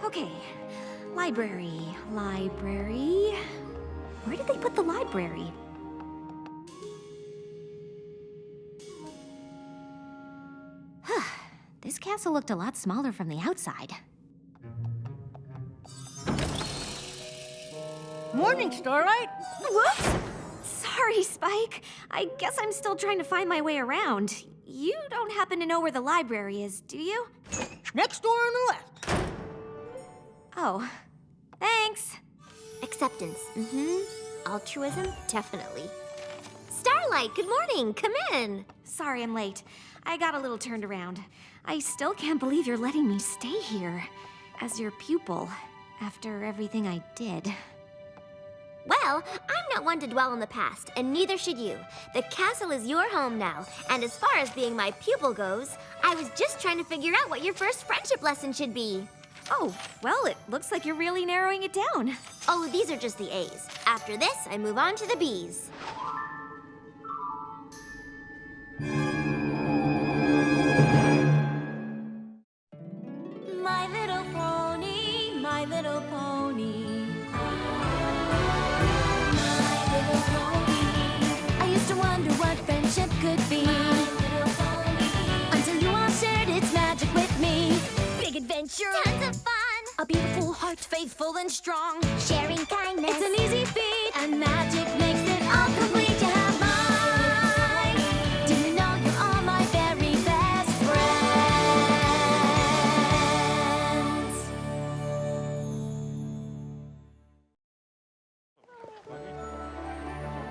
Okay. Library. Where did they put the library? This castle looked a lot smaller from the outside. Morning, Starlight. Whoops! Sorry, Spike. I guess I'm still trying to find my way around. You don't happen to know where the library is, do you? Next door on the left. Oh, thanks. Acceptance, Altruism, definitely. Starlight, good morning. Come in. Sorry I'm late. I got a little turned around. I still can't believe you're letting me stay here as your pupil after everything I did. Well, I'm not one to dwell on the past, and neither should you. The castle is your home now, and as far as being my pupil goes, I was just trying to figure out what your first friendship lesson should be. Oh, well, it looks like you're really narrowing it down. Oh, these are just the A's. After this, I move on to the B's. My little pony, my little pony. My little pony. I used to wonder what friendship could be. My little pony. Until you all shared its magic with me. Big adventure. Tons of fun. A beautiful heart, faithful and strong. Sharing kindness. It's an easy feat, and magic makes it all complete. You have mine. Do you know you're all my very best friends?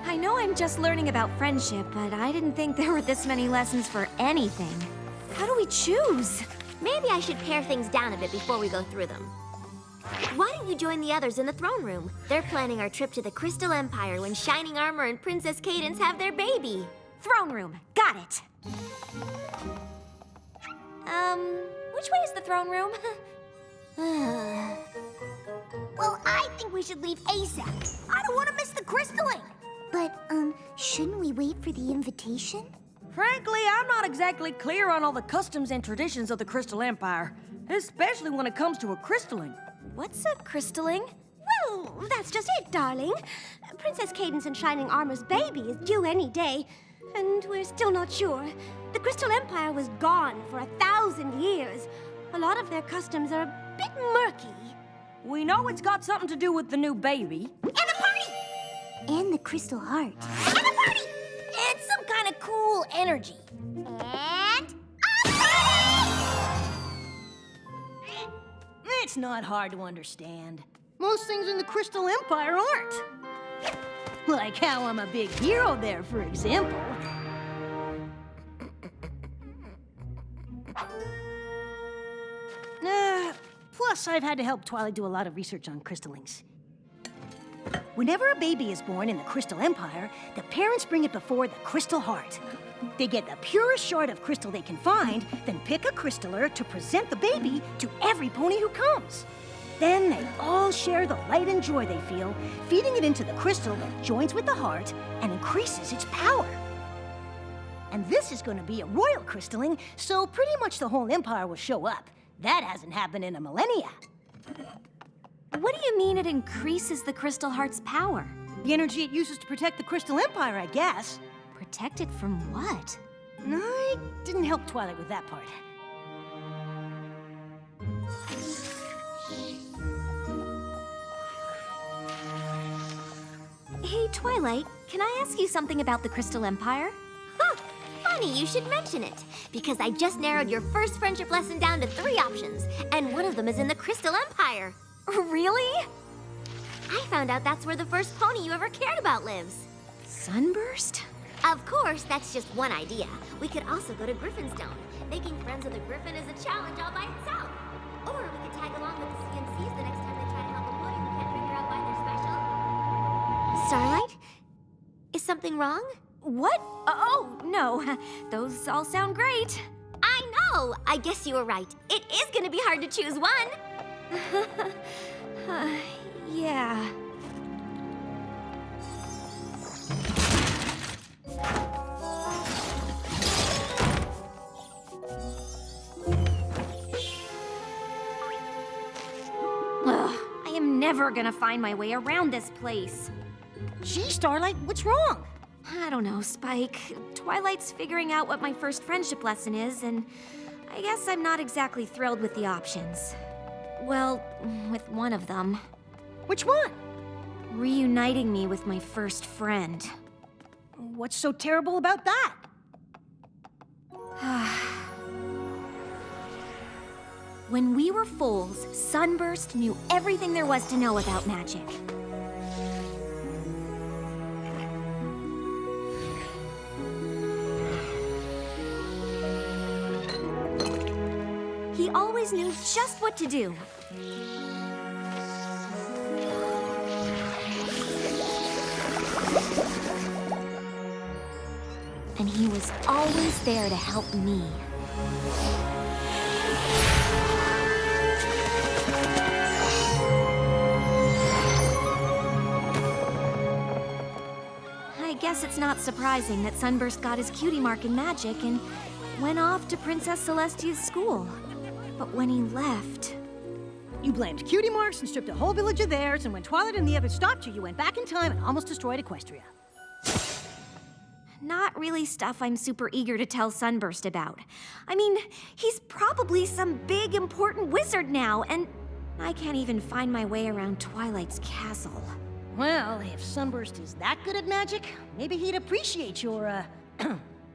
I know I'm just learning about friendship, but I didn't think there were this many lessons for anything. How do we choose? Maybe I should pare things down a bit before we go through them. Why don't you join the others in the throne room? They're planning our trip to the Crystal Empire when Shining Armor and Princess Cadence have their baby. Throne room. Got it. Which way is the throne room? Well, I think we should leave ASAP. I don't want to miss the crystalling. But, shouldn't we wait for the invitation? Frankly, I'm not exactly clear on all the customs and traditions of the Crystal Empire, especially when it comes to a crystalling. What's a crystalling? Well, that's just it, darling. Princess Cadence and Shining Armor's baby is due any day, and we're still not sure. The Crystal Empire was gone for 1,000 years. A lot of their customs are a bit murky. We know it's got something to do with the new baby. And the party! And the Crystal Heart. And the party! And some kind of cool energy. And a party! It's not hard to understand. Most things in the Crystal Empire aren't. Like how I'm a big hero there, for example. Plus, I've had to help Twilight do a lot of research on crystallings. Whenever a baby is born in the Crystal Empire, the parents bring it before the Crystal Heart. They get the purest shard of crystal they can find, then pick a crystaller to present the baby to every pony who comes. Then they all share the light and joy they feel, feeding it into the crystal that joins with the heart and increases its power. And this is going to be a royal crystalling, so pretty much the whole empire will show up. That hasn't happened in a millennia. What do you mean it increases the Crystal Heart's power? The energy it uses to protect the Crystal Empire, I guess. Protect it from what? I didn't help Twilight with that part. Hey, Twilight, can I ask you something about the Crystal Empire? Huh, funny you should mention it, because I just narrowed your first friendship lesson down to 3 options, and one of them is in the Crystal Empire. Really? I found out that's where the first pony you ever cared about lives. Sunburst? Of course, that's just one idea. We could also go to Griffinstone. Making friends with a griffin is a challenge all by itself. Or we could tag along with the CNCs the next time they try to help a pony who can't figure out why they're special. Starlight? Is something wrong? What? Oh, no. Those all sound great. I know! I guess you were right. It is gonna be hard to choose one. Yeah. never gonna find my way around this place. Gee, Starlight, what's wrong? I don't know, Spike. Twilight's figuring out what my first friendship lesson is, and I guess I'm not exactly thrilled with the options. Well, with one of them. Which one? Reuniting me with my first friend. What's so terrible about that? When we were foals, Sunburst knew everything there was to know about magic. He always knew just what to do. And he was always there to help me. I guess it's not surprising that Sunburst got his cutie mark in magic and went off to Princess Celestia's school. But when he left... You blamed cutie marks and stripped a whole village of theirs, and when Twilight and the others stopped you, you went back in time and almost destroyed Equestria. Not really stuff I'm super eager to tell Sunburst about. I mean, he's probably some big, important wizard now, and I can't even find my way around Twilight's castle. Well, if Sunburst is that good at magic, maybe he'd appreciate your,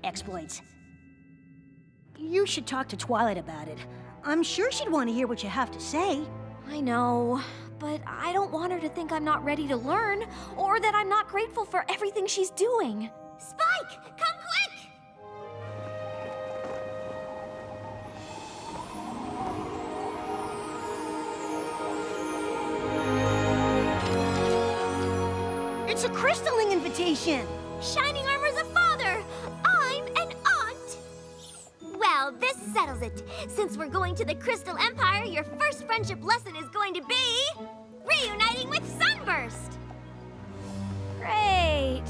exploits. You should talk to Twilight about it. I'm sure she'd want to hear what you have to say. I know, but I don't want her to think I'm not ready to learn, or that I'm not grateful for everything she's doing. Spike, come quick! It's a crystalling invitation! Shining Armor's a father! I'm an aunt! Well, this settles it. Since we're going to the Crystal Empire, your first friendship lesson is going to be... reuniting with Sunburst! Great!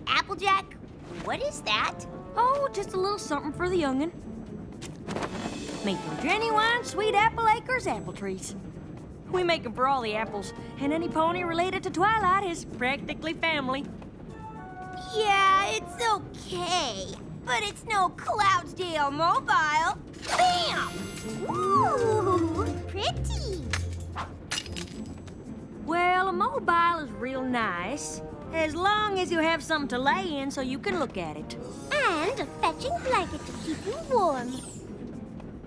Applejack, what is that? Oh, just a little something for the young'un. Made from genuine Sweet Apple Acres apple trees. We make 'em for all the apples, and any pony related to Twilight is practically family. Yeah, it's okay. But it's no Cloudsdale Mobile. Bam! Ooh, pretty. Well, a mobile is real nice, as long as you have something to lay in so you can look at it. And a fetching blanket to keep you warm.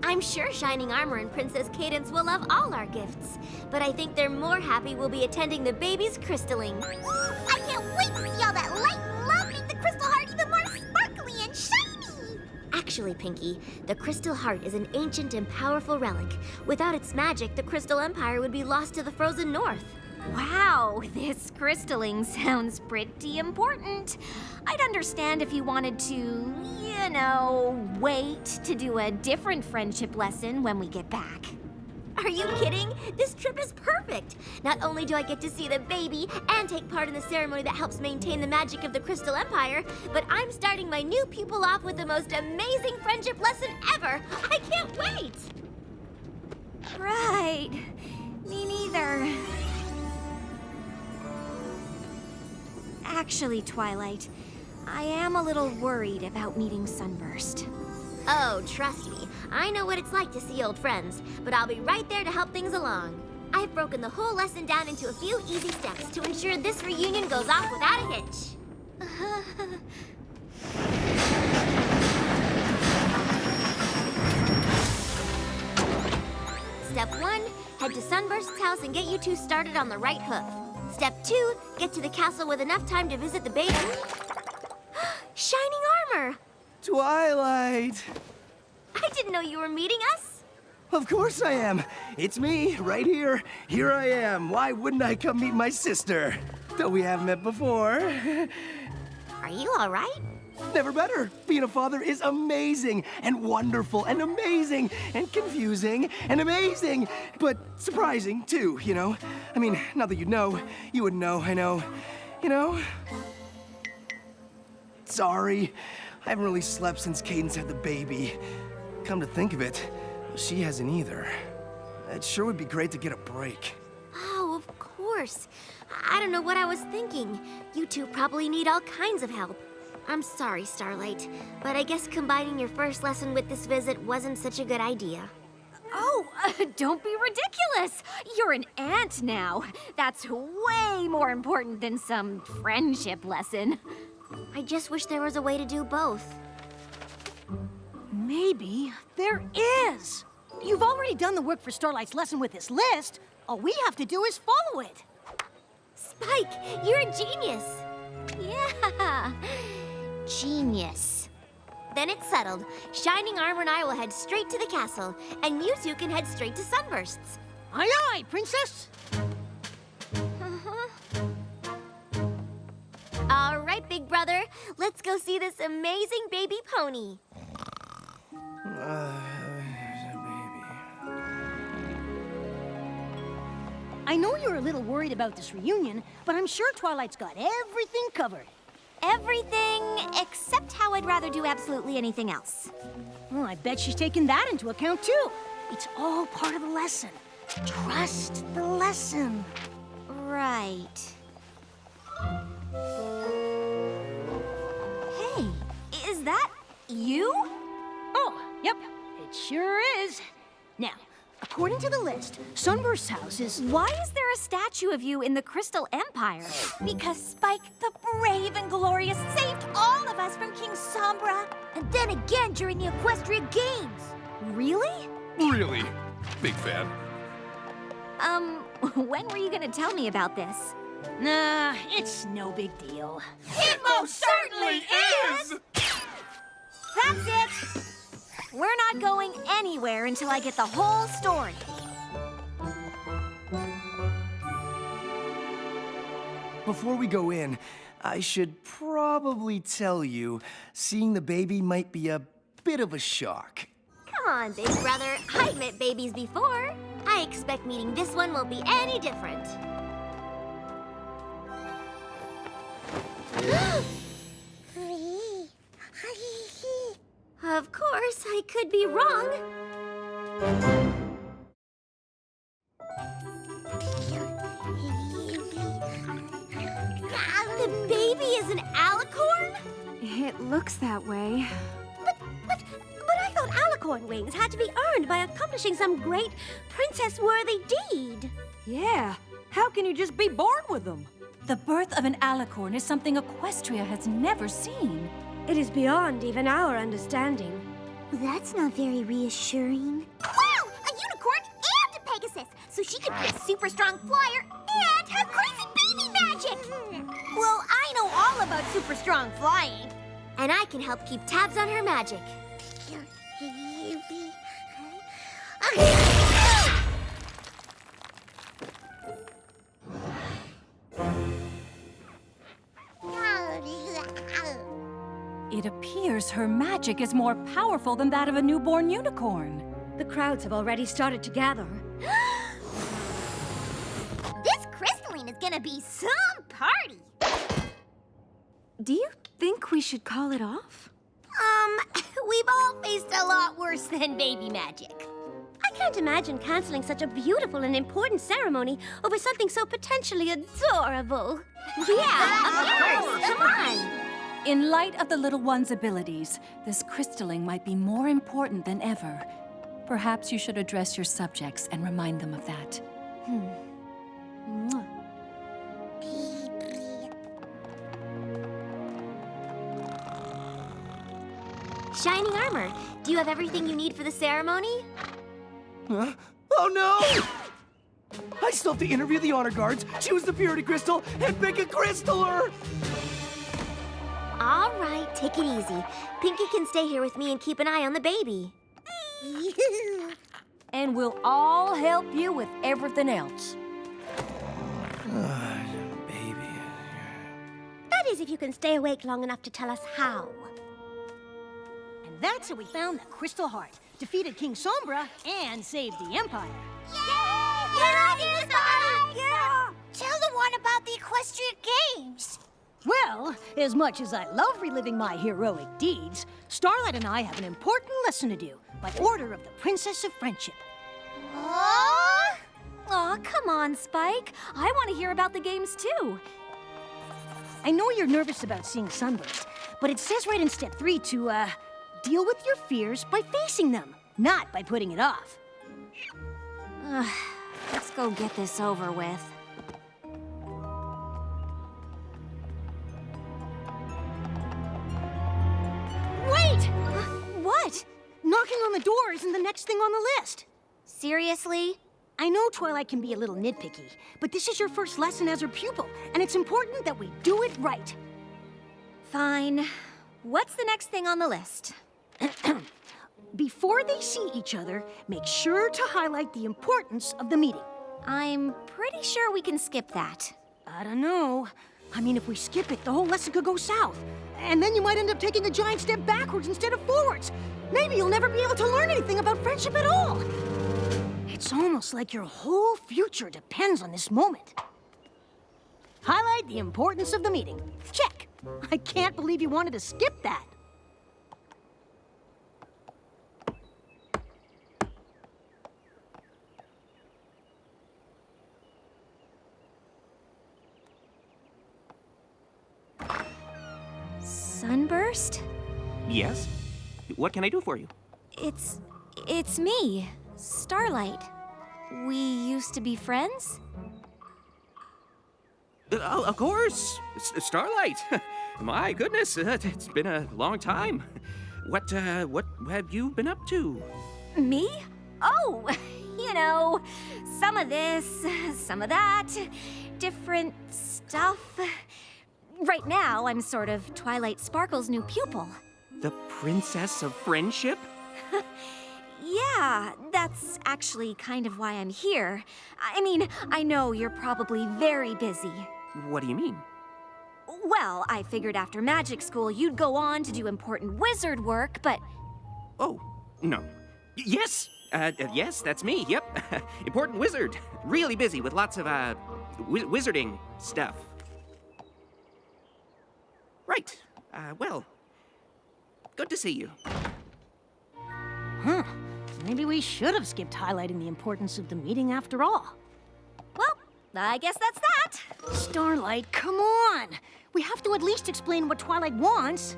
I'm sure Shining Armor and Princess Cadence will love all our gifts, but I think they're more happy we'll be attending the baby's crystaling. I can't wait to see all that light and love make the crystal heart even more sparkly and shiny! Actually, Pinky, the crystal heart is an ancient and powerful relic. Without its magic, the Crystal Empire would be lost to the frozen north. Wow, this crystalling sounds pretty important. I'd understand if you wanted to, you know, wait to do a different friendship lesson when we get back. Are you kidding? This trip is perfect. Not only do I get to see the baby and take part in the ceremony that helps maintain the magic of the Crystal Empire, but I'm starting my new pupil off with the most amazing friendship lesson ever. I can't wait! Right. Me neither. Actually, Twilight, I am a little worried about meeting Sunburst. Oh, trust me. I know what it's like to see old friends, but I'll be right there to help things along. I've broken the whole lesson down into a few easy steps to ensure this reunion goes off without a hitch. Step 1, head to Sunburst's house and get you two started on the right hoof. Step 2, get to the castle with enough time to visit the baby. Shining Armor! Twilight! I didn't know you were meeting us. Of course I am. It's me, right here. Here I am. Why wouldn't I come meet my sister? Though we haven't met before. Are you all right? Never better. Being a father is amazing and wonderful and amazing and confusing and amazing, but surprising too, you know? I mean, not that you'd know. You wouldn't know, I know. You know? Sorry. I haven't really slept since Cadence had the baby. Come to think of it, she hasn't either. It sure would be great to get a break. Oh, of course. I don't know what I was thinking. You two probably need all kinds of help. I'm sorry, Starlight, but I guess combining your first lesson with this visit wasn't such a good idea. Oh, don't be ridiculous. You're an aunt now. That's way more important than some friendship lesson. I just wish there was a way to do both. Maybe there is. You've already done the work for Starlight's lesson with this list. All we have to do is follow it. Spike, you're a genius. Yeah, genius. Then it's settled. Shining Armor and I will head straight to the castle, and you two can head straight to Sunbursts. Aye, aye, Princess. All right, big brother, let's go see this amazing baby pony. I know you're a little worried about this reunion, but I'm sure Twilight's got everything covered. Everything except how I'd rather do absolutely anything else. Well, I bet she's taken that into account, too. It's all part of the lesson. Trust the lesson. Right. Hey, is that you? Oh, yep, it sure is. Now, according to the list, Sunburst's house is... Why is there a statue of you in the Crystal Empire? Because Spike, the brave and glorious, saved all of us from King Sombra. And then again during the Equestria Games. Really? Really? Big fan. When were you gonna tell me about this? Nah, it's no big deal. It most certainly is! That's it! We're not going anywhere until I get the whole story. Before we go in, I should probably tell you, seeing the baby might be a bit of a shock. Come on, big brother. I've met babies before. I expect meeting this one won't be any different. Of course, I could be wrong. The baby is an alicorn? It looks that way. But I thought alicorn wings had to be earned by accomplishing some great princess-worthy deed. Yeah, how can you just be born with them? The birth of an alicorn is something Equestria has never seen. It is beyond even our understanding. Well, that's not very reassuring. Wow! A unicorn and a Pegasus! So she could be a super strong flyer and have crazy baby magic! Well, I know all about super strong flying. And I can help keep tabs on her magic. It appears her magic is more powerful than that of a newborn unicorn. The crowds have already started to gather. This crystalline is gonna be some party. Do you think we should call it off? We've all faced a lot worse than baby magic. I can't imagine canceling such a beautiful and important ceremony over something so potentially adorable. Yeah, of course. Come on. In light of the little one's abilities, this crystalling might be more important than ever. Perhaps you should address your subjects and remind them of that. Shining Armor, do you have everything you need for the ceremony? Huh? Oh no! I still have to interview the honor guards, choose the purity crystal, and pick a crystaller! All right, take it easy. Pinky can stay here with me and keep an eye on the baby. And we'll all help you with everything else. Baby. That is if you can stay awake long enough to tell us how. that's how we found the Crystal Heart, defeated King Sombra, and saved the Empire. Yeah! Tell the one about the equestrian games. Well, as much as I love reliving my heroic deeds, Starlight and I have an important lesson to do by order of the Princess of Friendship. Oh? Aw, come on, Spike. I want to hear about the games, too. I know you're nervous about seeing Sunburst, but it says right in step 3 to, deal with your fears by facing them, not by putting it off. Let's go get this over with. Wait! What? Knocking on the door isn't the next thing on the list. Seriously? I know Twilight can be a little nitpicky, but this is your first lesson as her pupil, and it's important that we do it right. Fine. What's the next thing on the list? Before they see each other, make sure to highlight the importance of the meeting. I'm pretty sure we can skip that. I don't know. I mean, if we skip it, the whole lesson could go south. And then you might end up taking a giant step backwards instead of forwards. Maybe you'll never be able to learn anything about friendship at all. It's almost like your whole future depends on this moment. Highlight the importance of the meeting. Check. I can't believe you wanted to skip that. Sunburst? Yes? What can I do for you? It's me, Starlight. We used to be friends? Of course! Starlight! My goodness, it's been a long time. What have you been up to? Me? Oh, you know, some of this, some of that, different stuff. Right now, I'm sort of Twilight Sparkle's new pupil. The Princess of Friendship? Yeah, that's actually kind of why I'm here. I mean, I know you're probably very busy. What do you mean? Well, I figured after magic school you'd go on to do important wizard work, but... Oh, no. Yes! Yes, that's me, yep. Important wizard. Really busy with lots of, wizarding stuff. Right. Well, good to see you. Huh. Maybe we should have skipped highlighting the importance of the meeting after all. Well, I guess that's that. Starlight, come on! We have to at least explain what Twilight wants.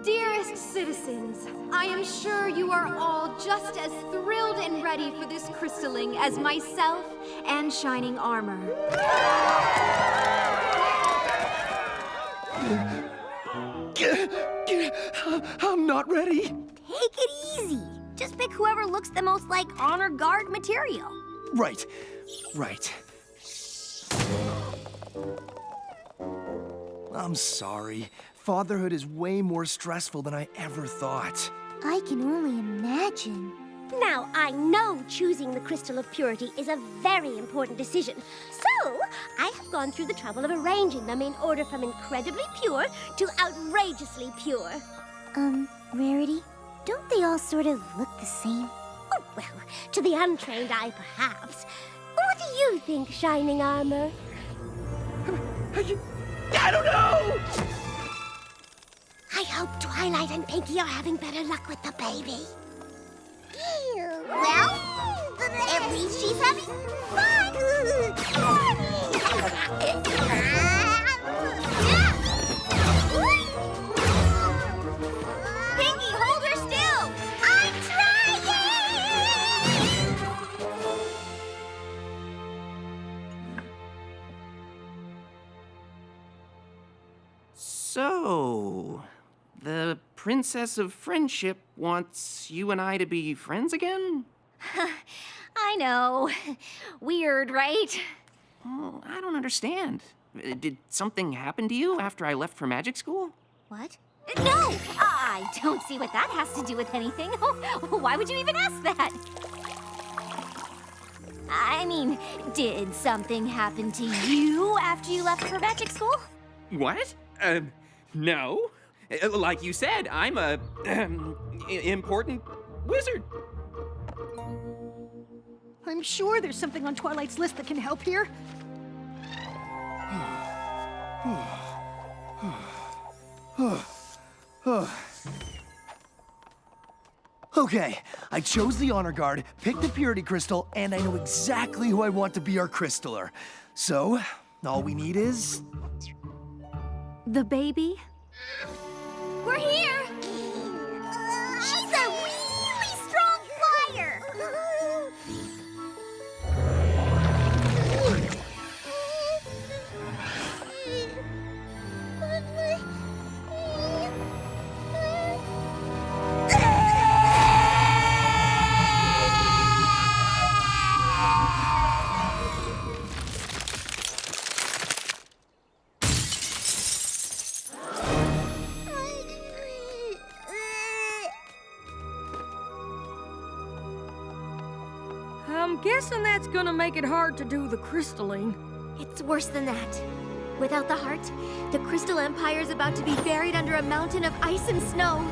Dearest citizens, I am sure you are all just as thrilled and ready for this crystalling as myself and Shining Armor. I'm not ready. Take it easy. Just pick whoever looks the most like honor guard material. Right. I'm sorry. Fatherhood is way more stressful than I ever thought. I can only imagine. Now, I know choosing the Crystal of Purity is a very important decision. So, I have gone through the trouble of arranging them in order from incredibly pure to outrageously pure. Rarity, don't they all sort of look the same? Oh, well, to the untrained eye, perhaps. What do you think, Shining Armor? I don't know! I hope Twilight and Pinky are having better luck with the baby. Well, at least she's having fun. Pinky, hold her still. I'm trying. So, the Princess of Friendship wants you and I to be friends again? I know. Weird, right? Oh, I don't understand. Did something happen to you after I left for magic school? What? No! I don't see what that has to do with anything. Why would you even ask that? I mean, did something happen to you after you left for magic school? What? No. Like you said, I'm a important wizard. I'm sure there's something on Twilight's list that can help here. Okay, I chose the honor guard, picked the purity crystal, and I know exactly who I want to be our crystaller. So, all we need is... The baby? We're here! She's a really strong flyer! I'm guessing that's gonna make it hard to do the crystalline. It's worse than that. Without the heart, the Crystal Empire is about to be buried under a mountain of ice and snow.